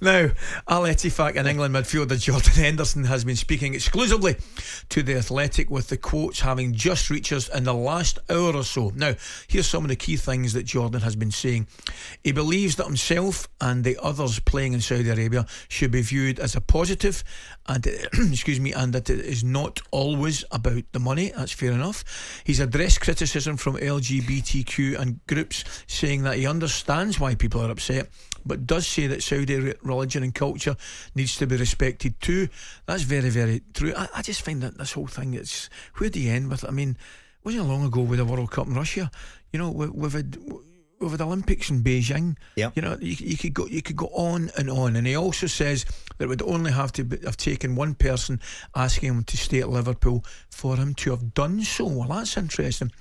Now, Al-Ettifaq and England midfielder Jordan Henderson has been speaking exclusively to The Athletic, with the quotes having just reached us in the last hour or so. Now, here's some of the key things that Jordan has been saying. He believes that himself and the others playing in Saudi Arabia should be viewed as a positive, and excuse me, and that it is not always about the money. That's fair enough. He's addressed criticism from LGBTQ and groups, saying that he understands why people are upset, but does say that Saudi religion and culture needs to be respected too. That's very, very true. I just find that this whole thing, it's, where do you end with it? I mean, wasn't it long ago with the World Cup in Russia? You know, we've had Olympics in Beijing. Yep. You know, you could go on. And he also says that it would only have taken one person asking him to stay at Liverpool for him to have done so. Well, that's interesting.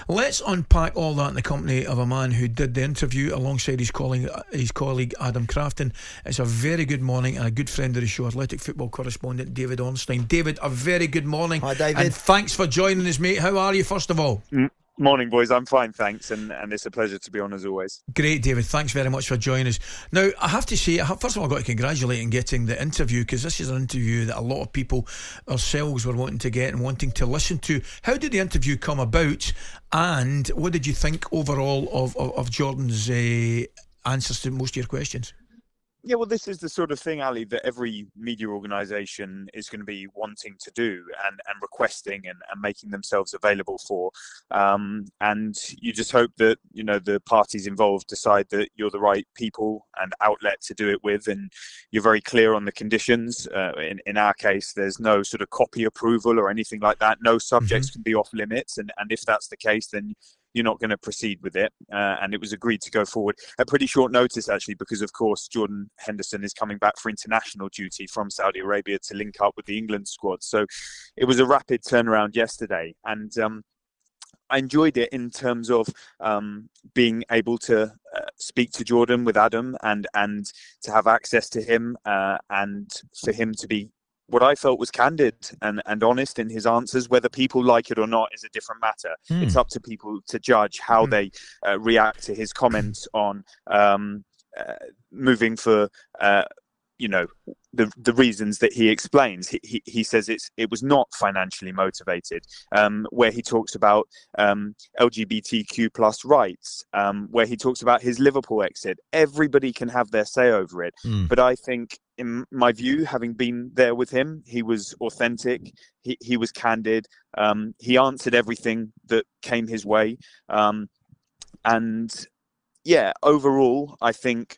Let's unpack all that in the company of a man who did the interview alongside his colleague Adam Crafton. It's a very good morning, and a good friend of the show, Athletic football correspondent David Ornstein. David, a very good morning. Hi, David. And thanks for joining us, mate. How are you, first of all? Morning, boys. I'm fine, thanks, and it's a pleasure to be on as always. Great, David. Thanks very much for joining us. Now, I have to say, first of all, I've got to congratulate in getting the interview, because this is an interview that a lot of people ourselves were wanting to get and wanting to listen to. How did the interview come about, and what did you think overall of Jordan's answers to most of your questions? Yeah, well, this is the sort of thing, Ali, that every media organisation is going to be wanting to do and requesting and making themselves available for. And you just hope that, you know, the parties involved decide that you're the right people and outlet to do it with, and you're very clear on the conditions. In our case, there's no sort of copy approval or anything like that. No subjects can be off limits. And if that's the case, then you're not going to proceed with it. And it was agreed to go forward at pretty short notice, actually, because, of course, Jordan Henderson is coming back for international duty from Saudi Arabia to link up with the England squad. So it was a rapid turnaround yesterday. And I enjoyed it in terms of being able to speak to Jordan with Adam and to have access to him and for him to be what I felt was candid and honest in his answers. Whether people like it or not is a different matter. It's up to people to judge how they react to his comments on moving for, the reasons that he explains. He says it was not financially motivated, where he talks about LGBTQ plus rights, where he talks about his Liverpool exit. Everybody can have their say over it. But I think, in my view, having been there with him, he was authentic, he was candid, he answered everything that came his way. And yeah, overall, I think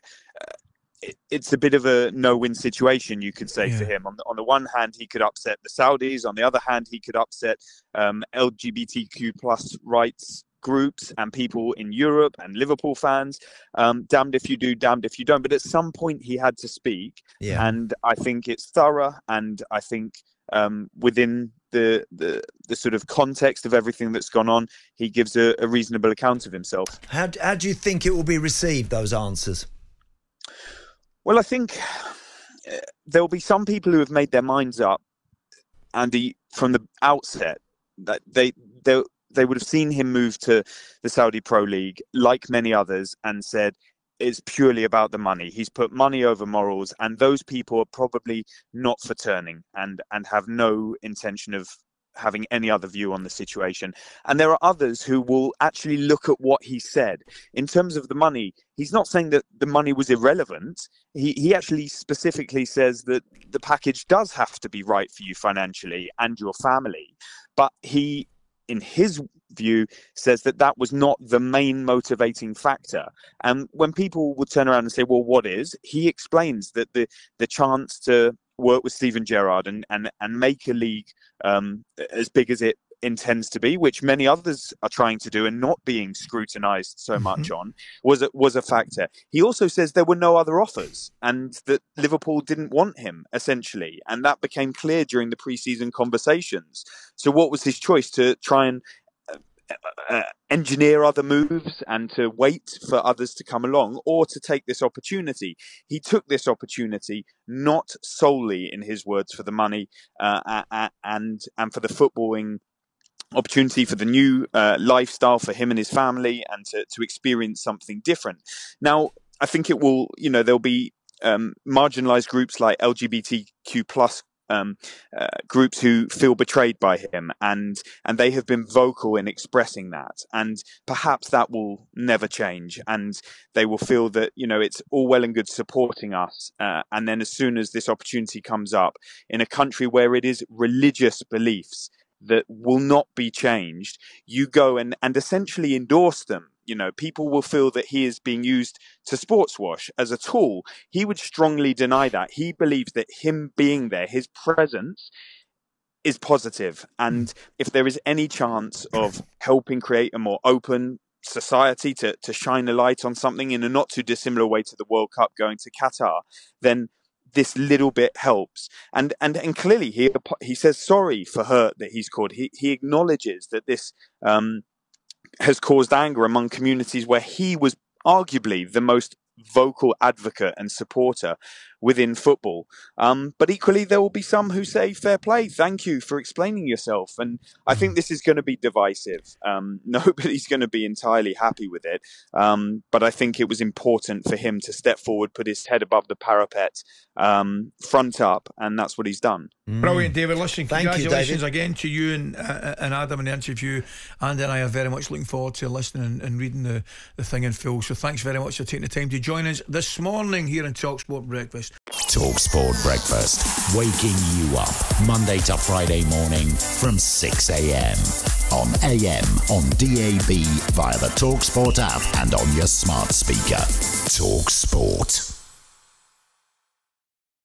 it's a bit of a no-win situation, you could say, for him. On the one hand, he could upset the Saudis. On the other hand, he could upset LGBTQ plus rights groups and people in Europe and Liverpool fans. Damned if you do, damned if you don't. But at some point, he had to speak. And I think it's thorough. And I think within the sort of context of everything that's gone on, he gives a reasonable account of himself. How do you think it will be received, those answers? Well, I think there will be some people who have made their minds up, Andy, from the outset, that they would have seen him move to the Saudi Pro League, like many others, and said it's purely about the money. He's put money over morals, and those people are probably not for turning and have no intention of having any other view on the situation. And there are others who will actually look at what he said. In terms of the money, he's not saying that the money was irrelevant. He actually specifically says that the package does have to be right for you financially and your family. But he, in his view, says that was not the main motivating factor. And when people would turn around and say, well, what is? He explains that the chance to work with Steven Gerrard and make a league as big as it intends to be, which many others are trying to do and not being scrutinised so much on, was a factor. He also says there were no other offers and that Liverpool didn't want him, essentially. And that became clear during the pre-season conversations. So what was his choice? To try and engineer other moves and to wait for others to come along, or to take this opportunity? He took this opportunity not solely, in his words, for the money and for the footballing opportunity, for the new lifestyle for him and his family, and to experience something different. Now, I think it will, there'll be marginalised groups like LGBTQ plus groups who feel betrayed by him, and they have been vocal in expressing that, and perhaps that will never change, and they will feel that, you know, it's all well and good supporting us, and then as soon as this opportunity comes up in a country where it is religious beliefs that will not be changed, you go and essentially endorse them. You know, people will feel that he is being used to sports wash as a tool. He would strongly deny that. He believes that him being there, his presence, is positive. And if there is any chance of helping create a more open society to shine a light on something in a not too dissimilar way to the World Cup going to Qatar, then this little bit helps. And clearly he says sorry for hurt that he's caused. He acknowledges that this has caused anger among communities where he was arguably the most vocal advocate and supporter within football. But equally, there will be some who say, fair play, thank you for explaining yourself. And I think this is going to be divisive. Nobody's going to be entirely happy with it. But I think it was important for him to step forward, put his head above the parapet, front up, and that's what he's done. Brilliant, David. Listen, congratulations you, again to you and Adam in the interview. Andy and I are very much looking forward to listening and reading the thing in full. So thanks very much for taking the time to join us this morning here in talkSPORT Breakfast. talkSPORT Breakfast, waking you up Monday to Friday morning from 6 a.m. on AM, on DAB, via the talkSPORT app and on your smart speaker. talkSPORT.